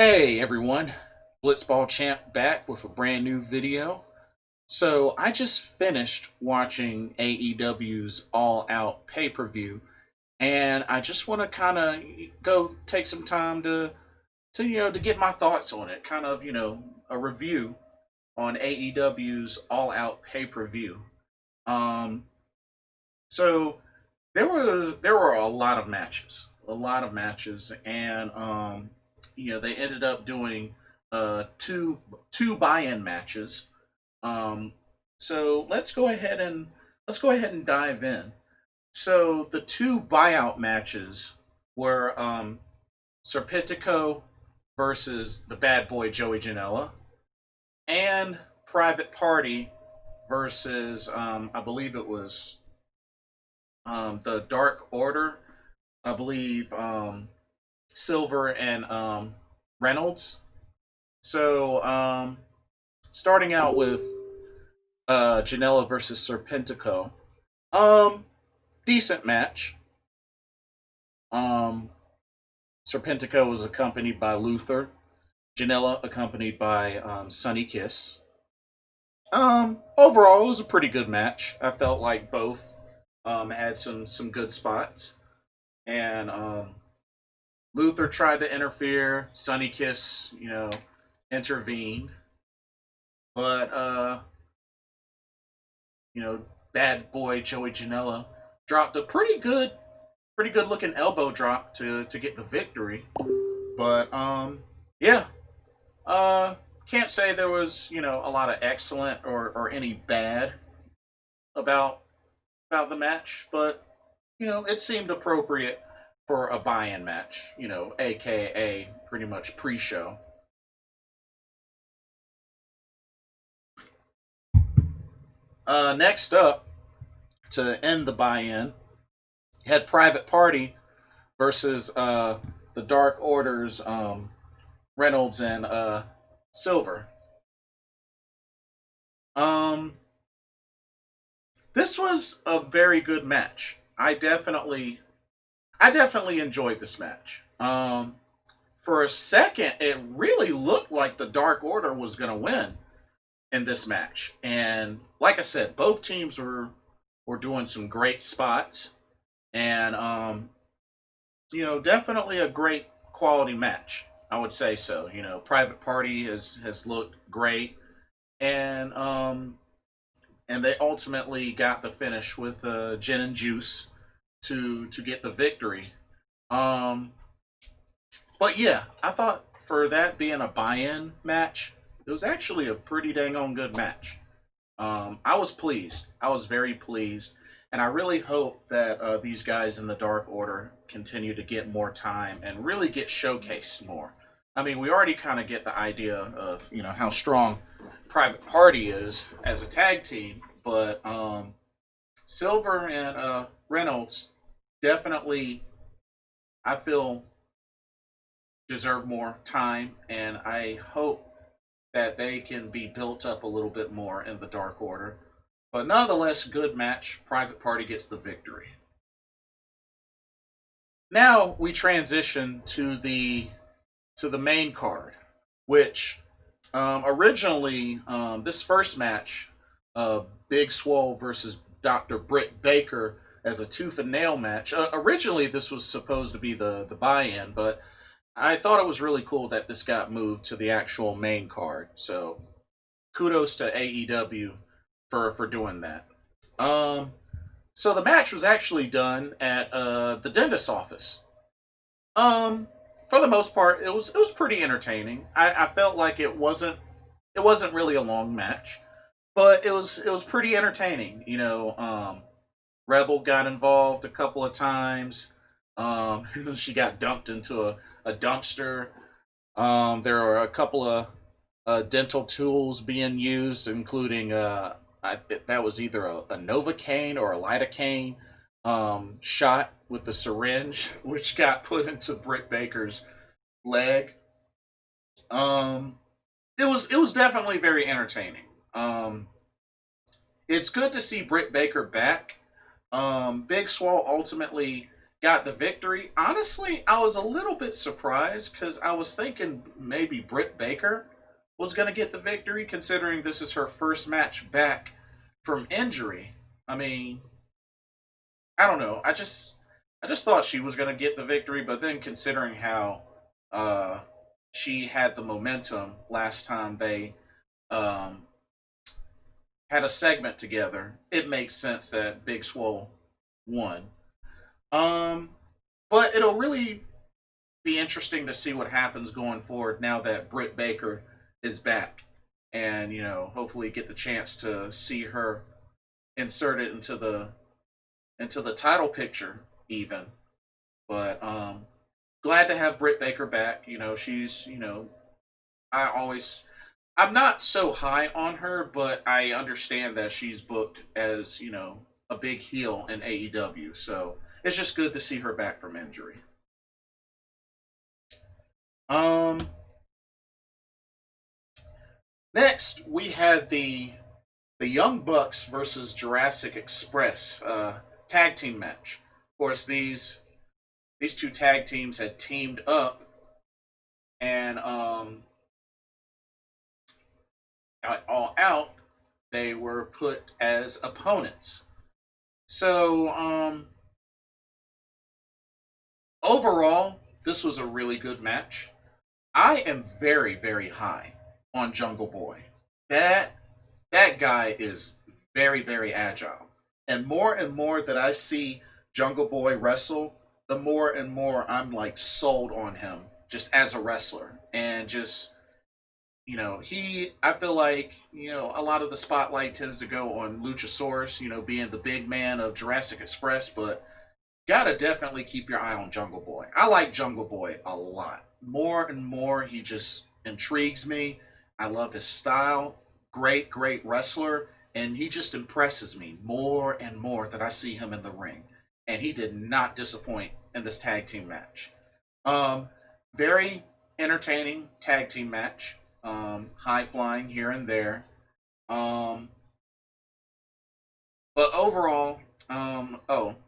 Hey everyone, Blitzball Champ back with a brand new video. So I just finished watching AEW's All Out pay-per-view, and I just want to kind of go take some time to get my thoughts on it, kind of a review on AEW's All Out pay-per-view. Um, so there were a lot of matches, and they ended up doing two buy-in matches. Um, so let's go ahead and dive in. So the two buyout matches were Serpentico versus the Bad Boy Joey Janela, and Private Party versus I believe it was the Dark Order. I believe Silver and Reynolds. So starting out with Janela versus Serpentico. Um, Decent match. Um, Serpentico was accompanied by Luther. Janela accompanied by Sunny Kiss. Overall, it was a pretty good match. I felt like both had some good spots, and Luther tried to interfere. Sunny Kiss, intervened, but you know, Bad Boy Joey Janela dropped a pretty good looking elbow drop to get the victory. But yeah, uh, can't say there was a lot of excellent or any bad about the match, but it seemed appropriate for a buy-in match. AKA pretty much pre-show. Next up, to end the buy-in, had Private Party versus the Dark Order's Reynolds and Silver. Um, this was a very good match. I definitely enjoyed this match. For a second, it really looked like the Dark Order was going to win in this match, and like I said, both teams were doing some great spots, and definitely a great quality match. I would say so. Private Party has looked great, and they ultimately got the finish with Gin and Juice to get the victory. Um, but yeah, I thought for that being a buy-in match, it was actually a pretty dang on good match. I was pleased. I was very pleased, and I really hope that these guys in the Dark Order continue to get more time and really get showcased more. I mean, we already kind of get the idea of how strong Private Party is as a tag team, but Silver and Reynolds definitely, I feel, deserve more time, and I hope that they can be built up a little bit more in the Dark Order. But nonetheless, good match. Private Party gets the victory. Now we transition to the main card, which originally this first match, Big Swole versus Dr. Britt Baker as a tooth and nail match. Originally, this was supposed to be the buy-in, but I thought it was really cool that this got moved to the actual main card. So kudos to AEW for doing that. Um, so the match was actually done at the dentist's office. Um, for the most part, it was pretty entertaining. I felt like it wasn't really a long match, but it was pretty entertaining. Rebel got involved a couple of times. She got dumped into a dumpster. There are a couple of dental tools being used, including that was either a Novocaine or a lidocaine shot with the syringe, which got put into Britt Baker's leg. Um, it was definitely very entertaining. Um, it's good to see Britt Baker back. Big Swole ultimately got the victory. Honestly, I was a little bit surprised because I was thinking maybe Britt Baker was going to get the victory, considering this is her first match back from injury. I mean, I don't know. I just thought she was going to get the victory, but then considering how uh, she had the momentum last time they um, had a segment together, it makes sense that Big Swole won. Um, but it'll really be interesting to see what happens going forward now that Britt Baker is back, and hopefully get the chance to see her inserted into the title picture even. But glad to have Britt Baker back. She's I always I'm not so high on her, but I understand that she's booked as a big heel in AEW. So it's just good to see her back from injury. Um, Next we had the Young Bucks versus Jurassic Express tag team match. Of course, these two tag teams had teamed up, and at All Out they were put as opponents. So overall, this was a really good match. I am very very high on Jungle Boy. That that guy is very very agile, and more that I see Jungle Boy wrestle, the more and more I'm like sold on him just as a wrestler. And just he I feel like a lot of the spotlight tends to go on Luchasaurus, being the big man of Jurassic Express, but gotta definitely keep your eye on Jungle Boy. I like Jungle Boy a lot. More and more, he just intrigues me. I love his style. Great, great wrestler. And he just impresses me more and more that I see him in the ring. And he did not disappoint in this tag team match. Um, Very entertaining tag team match. High flying here and there. Um, but overall,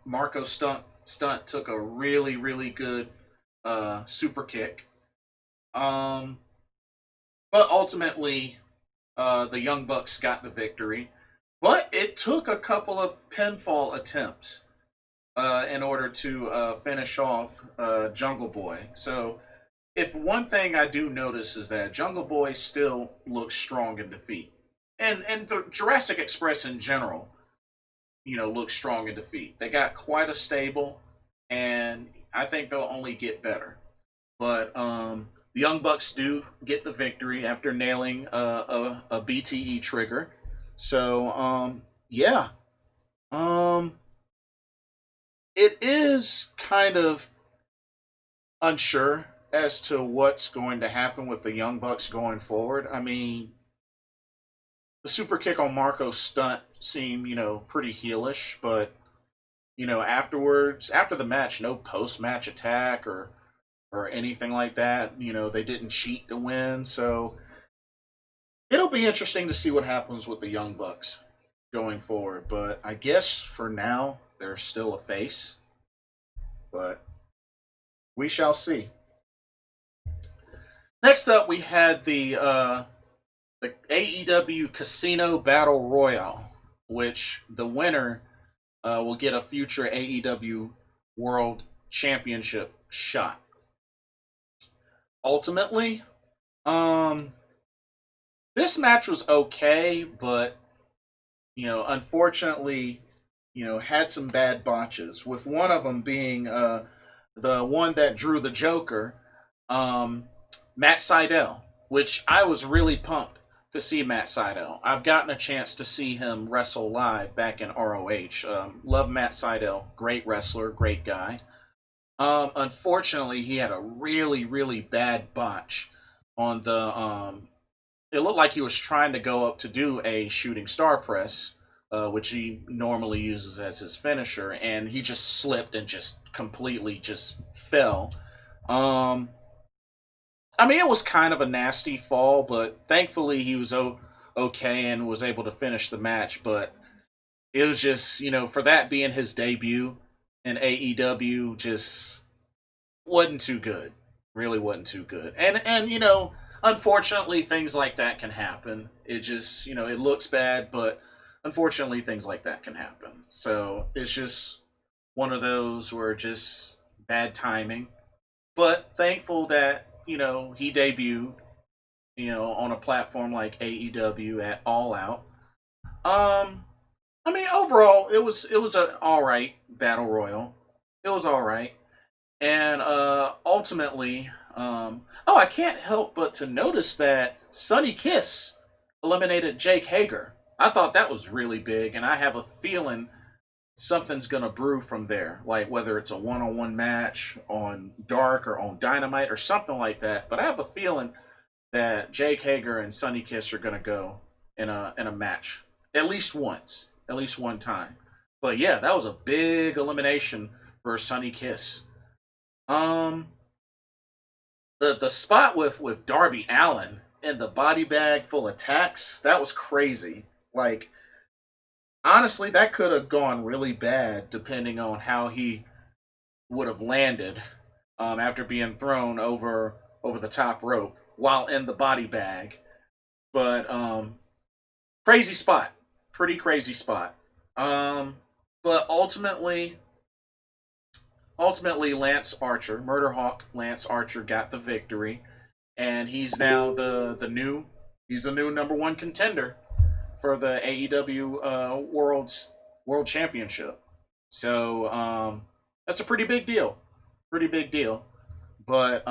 Marco Stunt took a really really good super kick. Um, but ultimately, the Young Bucks got the victory. But it took a couple of pinfall attempts in order to finish off Jungle Boy. So, if one thing I do notice is that Jungle Boy still looks strong in defeat, and the Jurassic Express in general, looks strong in defeat. They got quite a stable, and I think they'll only get better. But the Young Bucks do get the victory after nailing a BTE trigger. So yeah, um, it is kind of unsure as to what's going to happen with the Young Bucks going forward. I mean, the super kick on Marco Stunt seemed pretty heelish, but afterwards, after the match, no post match attack or anything like that. They didn't cheat to win, so it'll be interesting to see what happens with the Young Bucks going forward. But I guess for now, they're still a face, but we shall see. Next up, we had the AEW Casino Battle Royale, which the winner will get a future AEW World Championship shot. Ultimately, um, this match was okay, but unfortunately, had some bad botches. With one of them being the one that drew the Joker, um, Matt Sydal, which I was really pumped to see Matt Sydal. I've gotten a chance to see him wrestle live back in ROH. Love Matt Sydal, great wrestler, great guy. Unfortunately, he had a really, really bad botch on the. It looked like he was trying to go up to do a shooting star press, which he normally uses as his finisher, and he just slipped and just completely just fell. Um, I mean, it was kind of a nasty fall, but thankfully he was okay and was able to finish the match. But it was just, for that being his debut, in AEW just wasn't too good. Really wasn't too good. And unfortunately things like that can happen. It just, it looks bad, but unfortunately things like that can happen. So it's just one of those where just bad timing. But thankful that, he debuted, on a platform like AEW at All Out. Um I mean, overall, it was an all right battle royal. It was all right, and ultimately, I can't help but to notice that Sonny Kiss eliminated Jake Hager. I thought that was really big, and I have a feeling something's gonna brew from there. Like whether it's a one-on-one match on Dark or on Dynamite or something like that. But I have a feeling that Jake Hager and Sonny Kiss are gonna go in a match at least once, at least one time. But yeah, that was a big elimination for Sonny Kiss. Um, the spot with Darby Allen and the body bag full of tacks, that was crazy. Like honestly, that could have gone really bad depending on how he would have landed after being thrown over the top rope while in the body bag. But crazy spot, pretty crazy spot. Um, but ultimately, Lance Archer, Murder Hawk Lance Archer, got the victory, and he's now he's the new number one contender for the AEW World Championship. So that's a pretty big deal, pretty big deal. But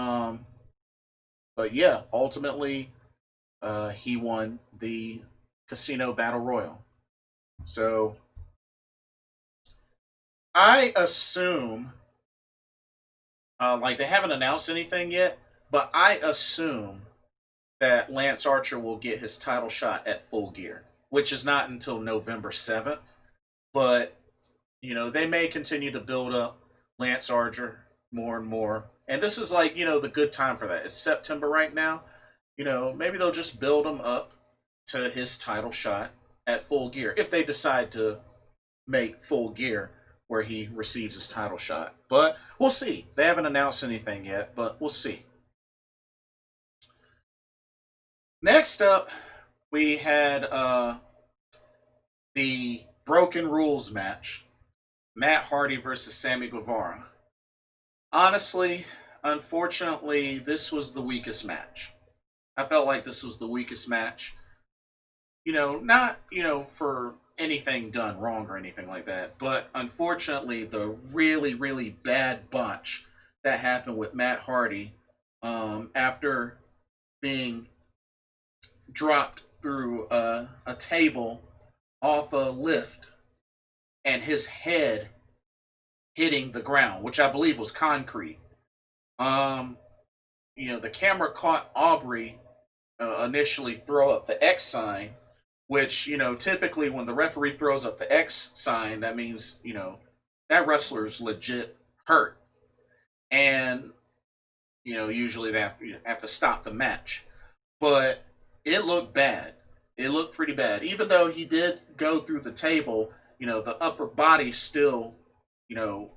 yeah, ultimately he won the Casino Battle Royal. So I assume, like they haven't announced anything yet, but I assume that Lance Archer will get his title shot at Full Gear, which is not until November 7th. But they may continue to build up Lance Archer more and more. And this is like the good time for that. It's September right now. Maybe they'll just build him up to his title shot at Full Gear if they decide to make Full Gear where he receives his title shot. But we'll see. They haven't announced anything yet, but we'll see. Next up, we had the Broken Rules match, Matt Hardy versus Sammy Guevara. Honestly, unfortunately, this was the weakest match. I felt like this was the weakest match. Not, for anything done wrong or anything like that, but unfortunately, the really, really bad botch that happened with Matt Hardy after being dropped through a table off a lift and his head hitting the ground, which I believe was concrete. Um, the camera caught Aubrey initially throw up the X sign, which, typically when the referee throws up the X sign, that means, that wrestler's legit hurt. And, usually they have to stop the match. But it looked bad. It looked pretty bad. Even though he did go through the table, the upper body still, you know,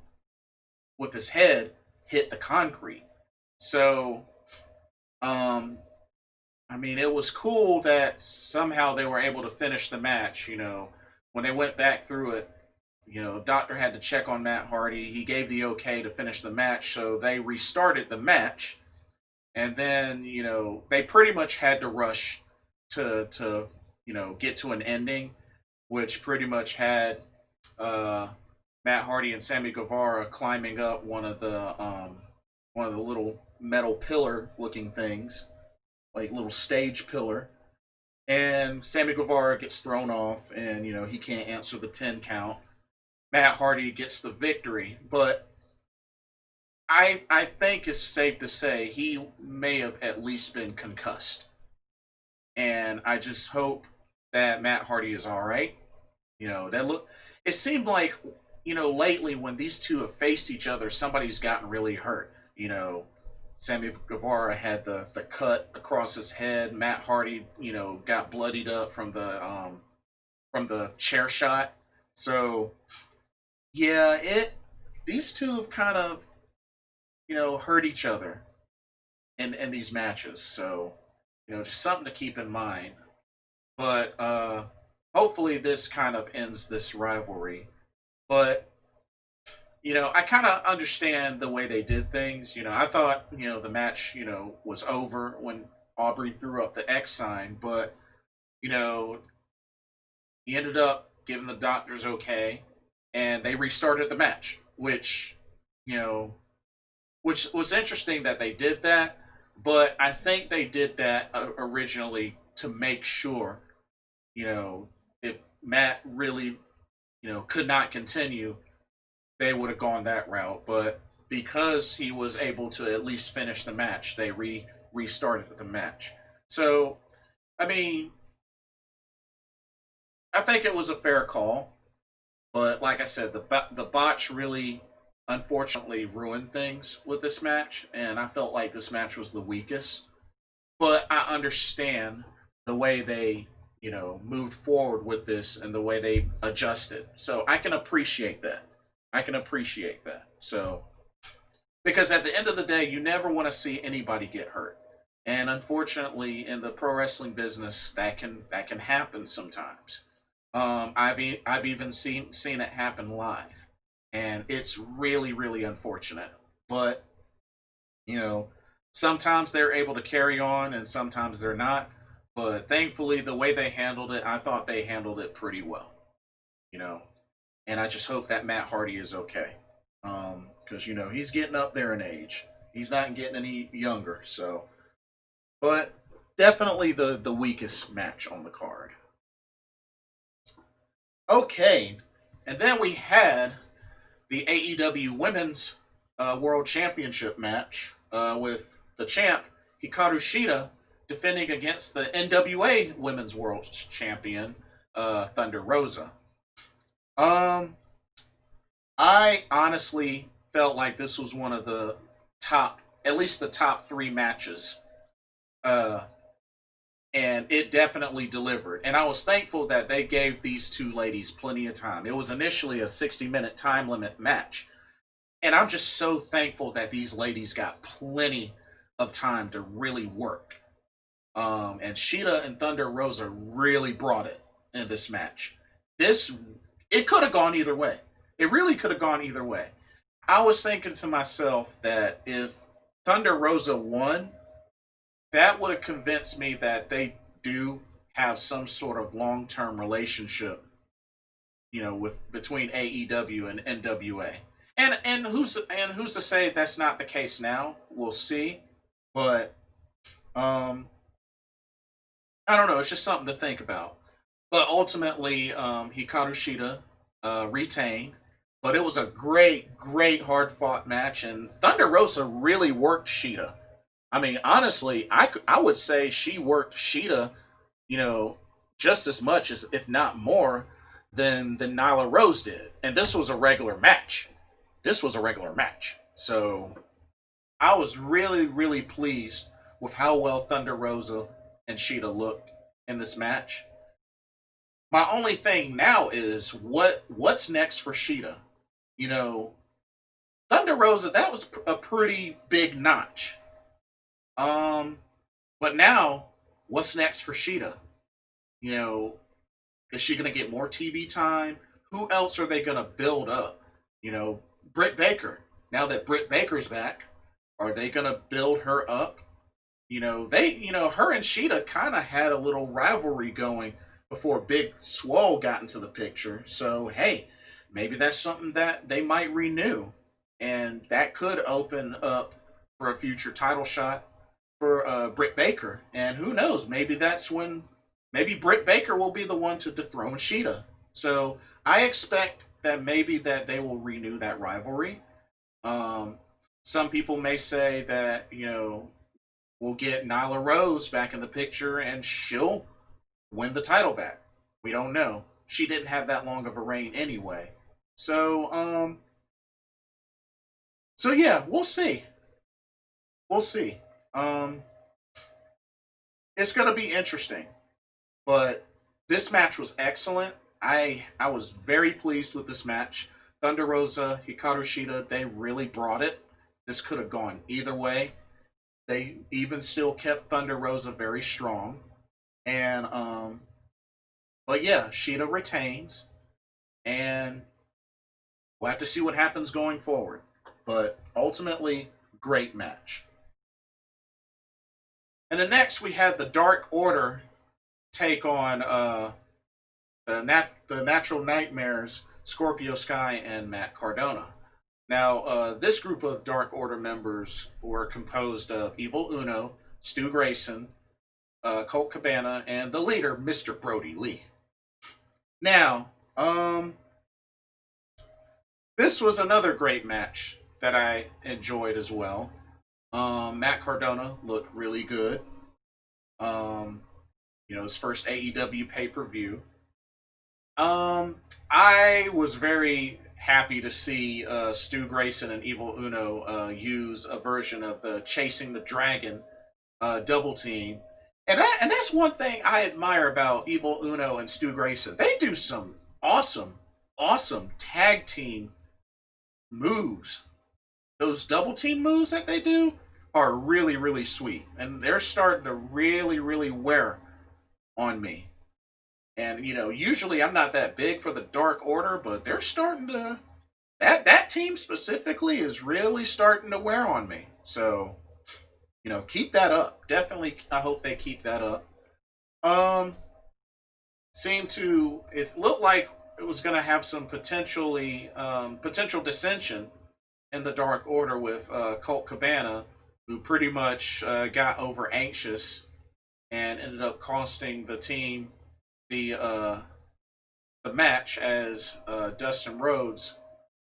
with his head hit the concrete. So, um, I mean, it was cool that somehow they were able to finish the match. When they went back through it, Doctor had to check on Matt Hardy. He gave the okay to finish the match, so they restarted the match, and then they pretty much had to rush to get to an ending, which pretty much had uh, Matt Hardy and Sammy Guevara climbing up one of the little metal pillar looking things, like little stage pillar. And Sammy Guevara gets thrown off, and he can't answer the 10 count. Matt Hardy gets the victory, but I think it's safe to say he may have at least been concussed, and I just hope that Matt Hardy is all right. That look. It seemed like lately when these two have faced each other, somebody's gotten really hurt. Sammy Guevara had the cut across his head. Matt Hardy, got bloodied up from the chair shot. So yeah, these two have kind of, hurt each other in these matches. So, just something to keep in mind. But hopefully this kind of ends this rivalry. But I kind of understand the way they did things. I thought, the match, was over when Aubrey threw up the X sign, but, you know, he ended up giving the doctors okay, and they restarted the match, you know, which was interesting that they did that, but I think they did that originally to make sure, if Matt really, could not continue, they would have gone that route. But because he was able to at least finish the match, they restarted the match. So, I mean, I think it was a fair call. But like I said, the botch really, unfortunately, ruined things with this match, and I felt like this match was the weakest. But I understand the way they, moved forward with this and the way they adjusted. So I can appreciate that. I can appreciate that. So because at the end of the day, you never want to see anybody get hurt. And unfortunately, in the pro wrestling business, that can happen sometimes. I've even seen it happen live, and it's really really unfortunate. But you know, sometimes they're able to carry on, and sometimes they're not. But thankfully, the way they handled it, I thought they handled it pretty well. You know, and I just hope that Matt Hardy is okay, because he's getting up there in age. He's not getting any younger. So, but definitely the weakest match on the card. Okay, and then we had the AEW Women's World Championship match with the champ Hikaru Shida defending against the NWA Women's World Champion Thunder Rosa. Um, I honestly felt like this was one of the top, at least the top three matches, uh, and it definitely delivered. And I was thankful that they gave these two ladies plenty of time. It was initially a 60-minute time limit match, and I'm just so thankful that these ladies got plenty of time to really work. And Sheeta and Thunder Rosa really brought it in this match. This it could have gone either way. It really could have gone either way. I was thinking to myself that if Thunder Rosa won, that would have convinced me that they do have some sort of long-term relationship, with between AEW and NWA. And who's to say that's not the case now? We'll see. But um I don't know, it's just something to think about. But ultimately, Hikaru Shida retained. But it was a great, great hard fought match, and Thunder Rosa really worked Shida. I mean, honestly, I would say she worked Sheeta, you know, just as much as, if not more, than Nyla Rose did. And this was a regular match. This was a regular match. So I was really, really pleased with how well Thunder Rosa and Sheeta looked in this match. My only thing now is what's next for Sheeta. You know, Thunder Rosa, that was a pretty big notch. Um, but now, what's next for Sheeta? You know, is she going to get more TV time? Who else are they going to build up? Britt Baker. Now that Britt Baker's back, are they going to build her up? Her and Sheeta kind of had a little rivalry going before Big Swole got into the picture. So, hey, maybe that's something that they might renew. And that could open up for a future title shot for Britt Baker. And who knows, maybe Britt Baker will be the one to dethrone Sheeta. So I expect that maybe that they will renew that rivalry. Um, some people may say that, we'll get Nyla Rose back in the picture and she'll win the title back. We don't know. She didn't have that long of a reign anyway. So yeah, we'll see. We'll see. Um, it's gonna be interesting. But this match was excellent. I was very pleased with this match. Thunder Rosa, Hikaru Shida, they really brought it. This could have gone either way. They even still kept Thunder Rosa very strong. And but yeah, Shida retains, and we'll have to see what happens going forward. But ultimately, great match. And then next we had the Dark Order take on the Natural Nightmares, Scorpio Sky, and Matt Cardona. Now, this group of Dark Order members were composed of Evil Uno, Stu Grayson, Colt Cabana, and the leader, Mr. Brody Lee. Now, this was another great match that I enjoyed as well. Matt Cardona looked really good. Um, his first AEW pay per view. I was very happy to see Stu Grayson and Evil Uno use a version of the Chasing the Dragon double team, and that's one thing I admire about Evil Uno and Stu Grayson. They do some awesome tag team moves. Those double team moves that they do are really sweet, and they're starting to really wear on me. And usually I'm not that big for the Dark Order, but they're starting to that team specifically is really starting to wear on me. So, keep that up. Definitely I hope they keep that up. Um it looked like it was going to have some potential dissension in the Dark Order with Colt Cabana, who pretty much got over anxious and ended up costing the team the match as Dustin Rhodes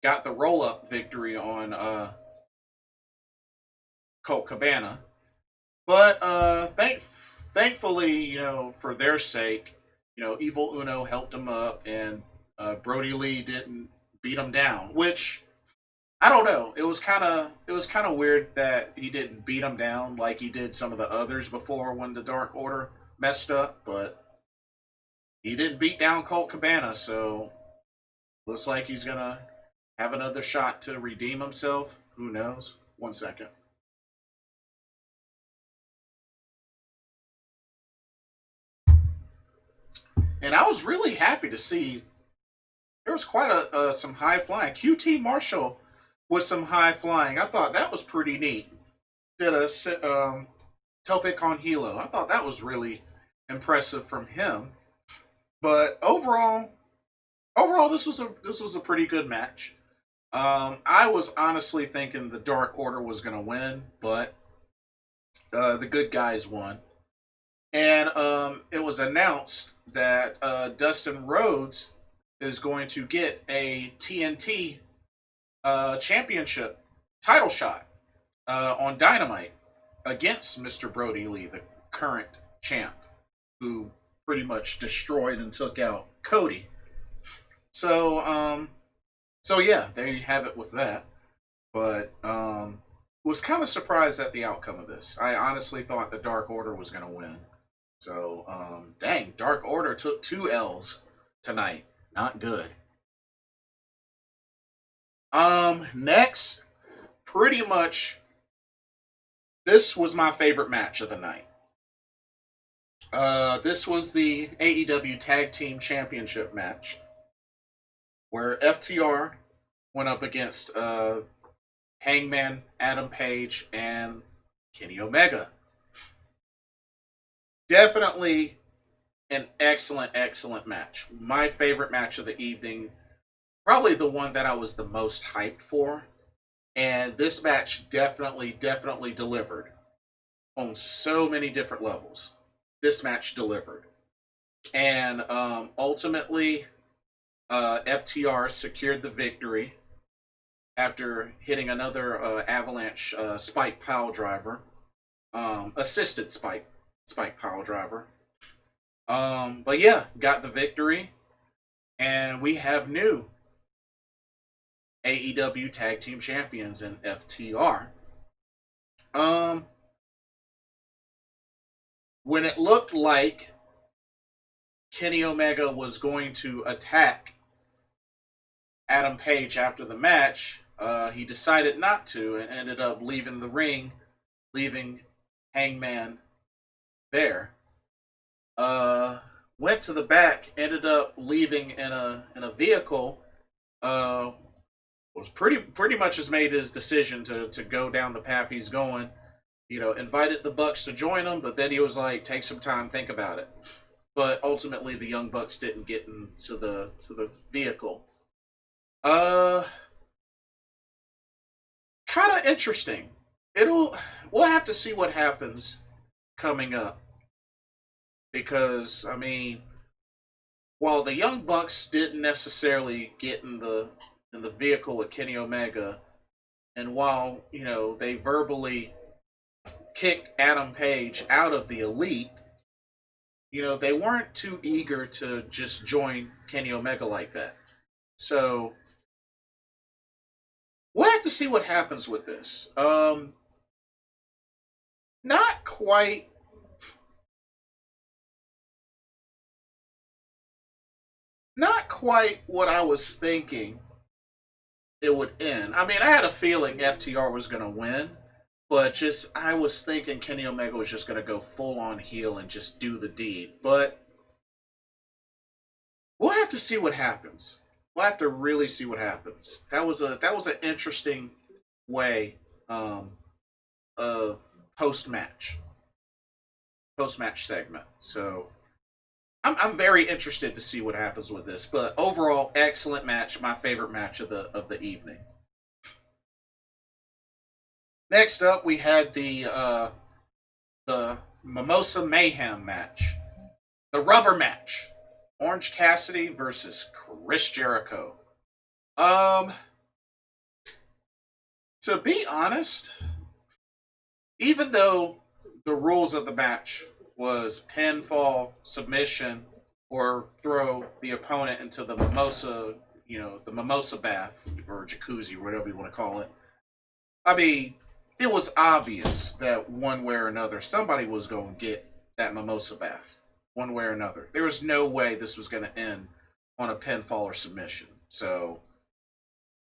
got the roll up victory on Colt Cabana. But thankfully, for their sake, Evil Uno helped him up, and Brody Lee didn't beat him down. Which I don't know. It was kind of weird that he didn't beat him down like he did some of the others before when the Dark Order messed up, but he didn't beat down Colt Cabana, so looks like he's gonna have another shot to redeem himself. Who knows? 1 second. And I was really happy to see there was quite some high flying. QT Marshall with some high flying. I thought that was pretty neat. Did a tope con hilo. I thought that was really impressive from him. But overall, this was a pretty good match. I was honestly thinking the Dark Order was going to win, but the good guys won. And it was announced that Dustin Rhodes is going to get a TNT championship title shot on Dynamite against Mr. Brody Lee, the current champ, who pretty much destroyed and took out Cody. So yeah, there you have it with that. But was kind of surprised at the outcome of this. I honestly thought the Dark Order was going to win. So dang, Dark Order took 2 L's tonight. Not good. Next, pretty much this was my favorite match of the night. This was the AEW Tag Team Championship match where FTR went up against Hangman, Adam Page, and Kenny Omega. Definitely an excellent match. My favorite match of the evening. Probably the one that I was the most hyped for. And this match definitely delivered on so many different levels. This match delivered. And ultimately, FTR secured the victory after hitting another Avalanche Spike Pile Driver. Assisted Spike Pile Driver. But yeah, got the victory. And we have new AEW Tag Team Champions in FTR. When it looked like Kenny Omega was going to attack Adam Page after the match, he decided not to and ended up leaving the ring, leaving Hangman there. Uh, Went to the back, ended up leaving in a vehicle. Uh, was pretty much has made his decision to go down the path he's going. Invited the Bucks to join him, but then he was like, "Take some time, think about it." But ultimately, the Young Bucks didn't get into the vehicle. Uh, Kind of interesting. We'll have to see what happens coming up because I mean, while the Young Bucks didn't necessarily get in the vehicle with Kenny Omega, and while they verbally kicked Adam Page out of the Elite, they weren't too eager to just join Kenny Omega like that. So we'll have to see what happens with this. Not quite, not quite what I was thinking it would end. I mean, I had a feeling FTR was going to win, but just I was thinking Kenny Omega was just going to go full on heel and just do the deed. But we'll have to see what happens. We'll have to really see what happens. That was an interesting way of post match segment. So I'm very interested to see what happens with this. But overall, excellent match. My favorite match of the evening. Next up, we had the Mimosa Mayhem match, the rubber match, Orange Cassidy versus Chris Jericho. Um, to be honest, even though the rules of the match was pinfall, submission, or throw the opponent into the mimosa bath or jacuzzi, whatever you want to call it. I mean, it was obvious that one way or another, somebody was going to get that mimosa bath, one way or another. There was no way this was going to end on a pinfall or submission. So,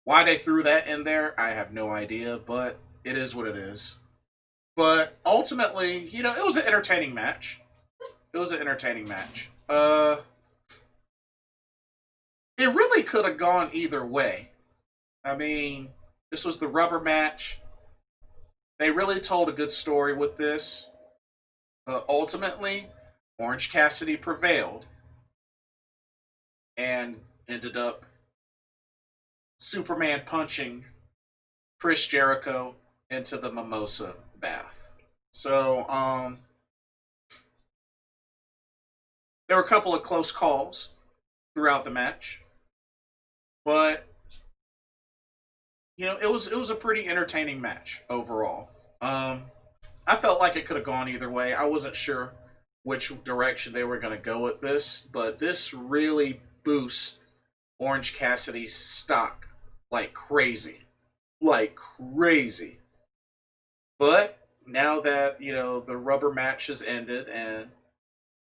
why they threw that in there, I have no idea, but it is what it is. But ultimately, it was an entertaining match. It was an entertaining match. It really could have gone either way. I mean, this was the rubber match. They really told a good story with this. Ultimately, Orange Cassidy prevailed and ended up Superman punching Chris Jericho into the mimosa bath. So, there were a couple of close calls throughout the match, but it was a pretty entertaining match overall. I felt like it could have gone either way. I wasn't sure which direction they were going to go with this, but this really boosts Orange Cassidy's stock like crazy, like crazy. But now that the rubber match has ended and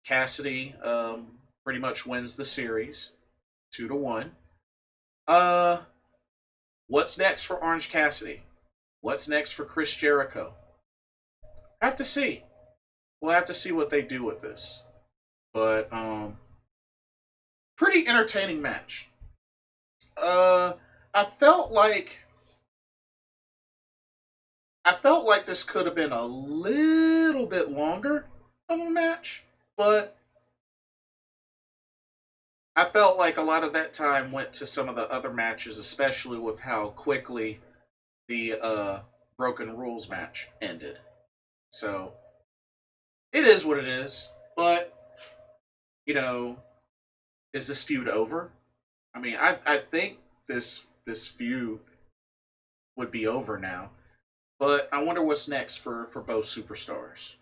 Cassidy pretty much wins the series 2-1. Uh, what's next for Orange Cassidy? What's next for Chris Jericho? Have to see. We'll have to see what they do with this. But pretty entertaining match. Uh, I felt like this could have been a little bit longer of a match, but I felt like a lot of that time went to some of the other matches, especially with how quickly the Broken Rules match ended. So it is what it is. But you know, is this feud over? I mean, I think this feud would be over now. But I wonder what's next for both superstars.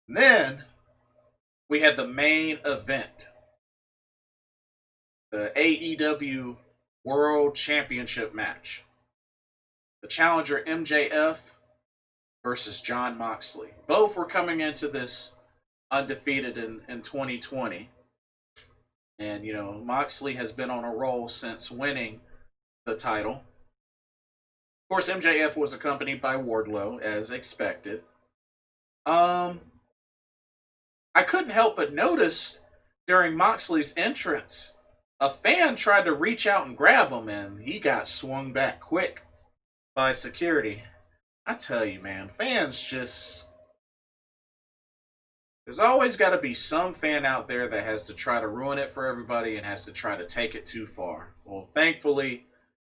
And then we had the main event, the AEW World Championship match. The challenger MJF versus John Moxley. Both were coming into this undefeated in 2020. And, Moxley has been on a roll since winning the title. Of course, MJF was accompanied by Wardlow, as expected. Um, I couldn't help but notice during Moxley's entrance, a fan tried to reach out and grab him, and he got swung back quick by security. I tell you, man, fans just. There's always got to be some fan out there that has to try to ruin it for everybody and has to try to take it too far. Well, thankfully,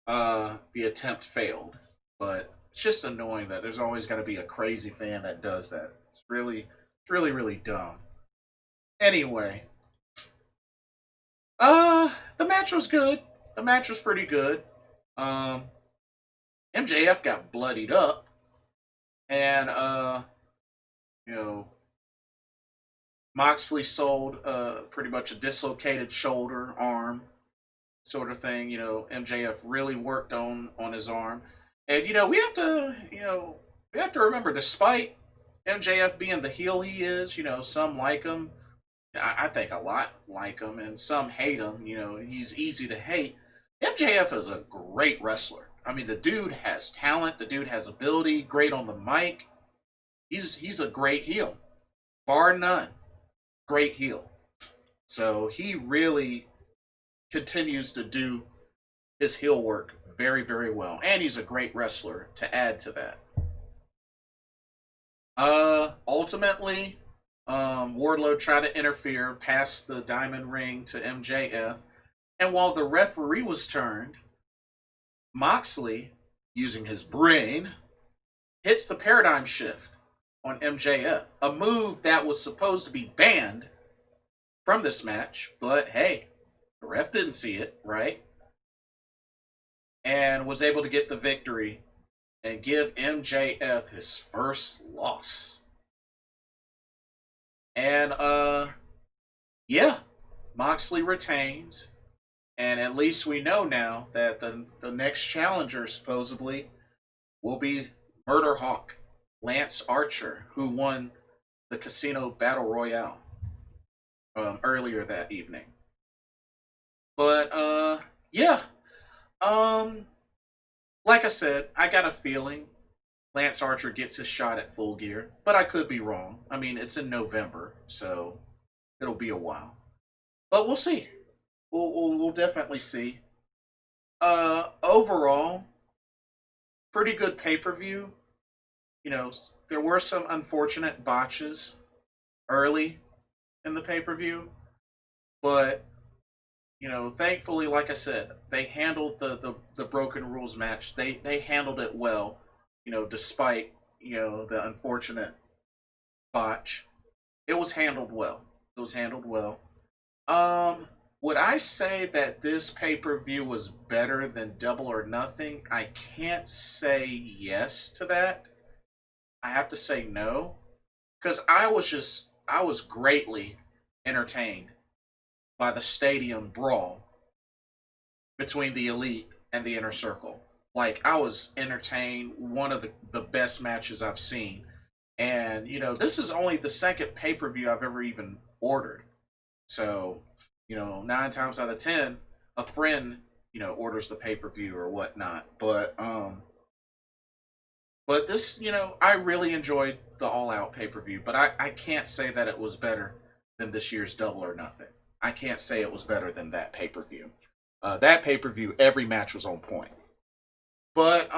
the attempt failed. But it's just annoying that there's always got to be a crazy fan that does that. It's really dumb. Anyway, the match was good. The match was pretty good. Um, MJF got bloodied up, and you know, Moxley sold pretty much a dislocated shoulder, arm, sort of thing. MJF really worked on his arm, and we have to remember, despite MJF being the heel he is, some like him. I think a lot like him, and some hate him. He's easy to hate. MJF is a great wrestler. I mean, the dude has talent. The dude has ability. Great on the mic. He's a great heel, bar none. Great heel. So he really continues to do his heel work very, very well, and he's a great wrestler to add to that. Ultimately, Wardlow tried to interfere past the diamond ring to MJF, and while the referee was turned, Moxley, using his brain, hits the paradigm shift on MJF, a move that was supposed to be banned from this match, but hey, the ref didn't see it, right? And was able to get the victory and give MJF his first loss. And yeah, Moxley retains, and at least we know now that the next challenger supposedly will be Murder Hawk, Lance Archer, who won the Casino Battle Royale earlier that evening. But yeah, um, like I said, I got a feeling Lance Archer gets his shot at Full Gear, but I could be wrong. I mean, it's in November, so it'll be a while. But we'll see. We'll definitely see. Overall, pretty good pay per view. There were some unfortunate botches early in the pay per view, but thankfully, like I said, they handled the broken rules match. They handled it well. Despite the unfortunate botch, it was handled well. It was handled well. Would I say that this pay per view was better than Double or Nothing? I can't say yes to that. I have to say no, because I was greatly entertained by the stadium brawl between the Elite and the Inner Circle. Like, I was entertained. One of the best matches I've seen. And, this is only the second pay per view I've ever even ordered. So, 9 times out of 10, a friend, orders the pay per view or whatnot. But this, I really enjoyed the All Out pay per view. But I can't say that it was better than this year's Double or Nothing. I can't say it was better than that pay per view. That pay per view, every match was on point. But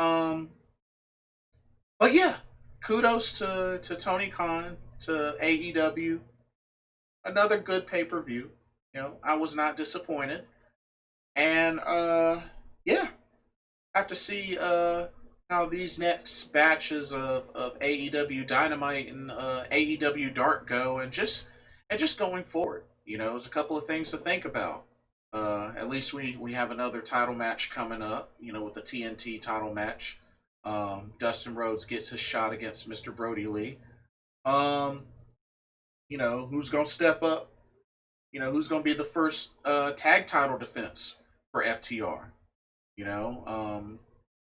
yeah, kudos to Tony Khan, to AEW. Another good pay per view. I was not disappointed, and yeah, have to see how these next batches of AEW Dynamite and AEW Dark go, and just going forward. There's a couple of things to think about. At least we have another title match coming up, with the TNT title match. Dustin Rhodes gets his shot against Mr. Brody Lee. Who's going to step up? Who's going to be the first tag title defense for FTR?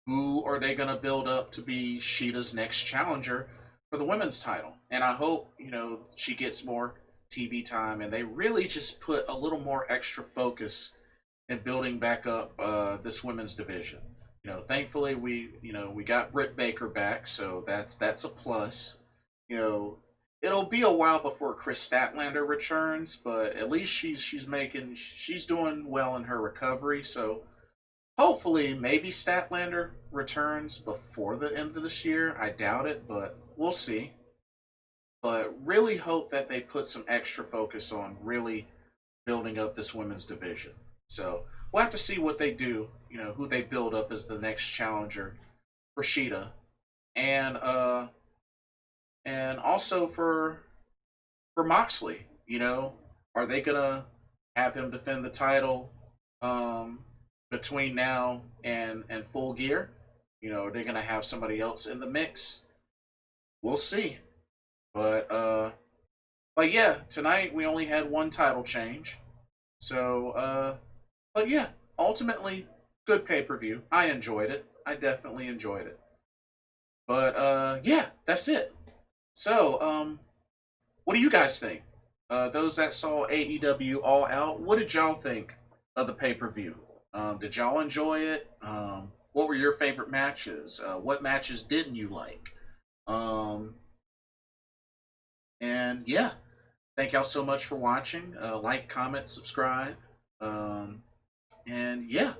Who are they going to build up to be Sheeta's next challenger for the women's title? And I hope, she gets more TV time, and they really just put a little more extra focus in building back up this women's division. Thankfully we got Britt Baker back, so that's a plus. It'll be a while before Chris Statlander returns, but at least she's doing well in her recovery. So hopefully, maybe Statlander returns before the end of this year. I doubt it, but we'll see. But really hope that they put some extra focus on really building up this women's division. So we'll have to see what they do. Who they build up as the next challenger for Sheeta, and also for Moxley. Are they gonna have him defend the title between now and Full Gear? Are they gonna have somebody else in the mix? We'll see. But yeah, tonight we only had one title change. So but yeah, ultimately good pay-per-view. I enjoyed it. I definitely enjoyed it. But yeah, that's it. So what do you guys think? Those that saw AEW All Out, what did y'all think of the pay-per-view? Did y'all enjoy it? What were your favorite matches? What matches didn't you like? And yeah, thank y'all so much for watching. Like, comment, subscribe. And yeah,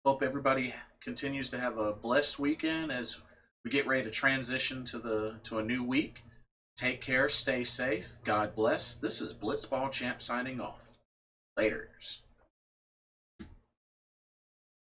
hope everybody continues to have a blessed weekend as we get ready to transition to a new week. Take care, stay safe, God bless. This is Blitzball Champ signing off. Laters.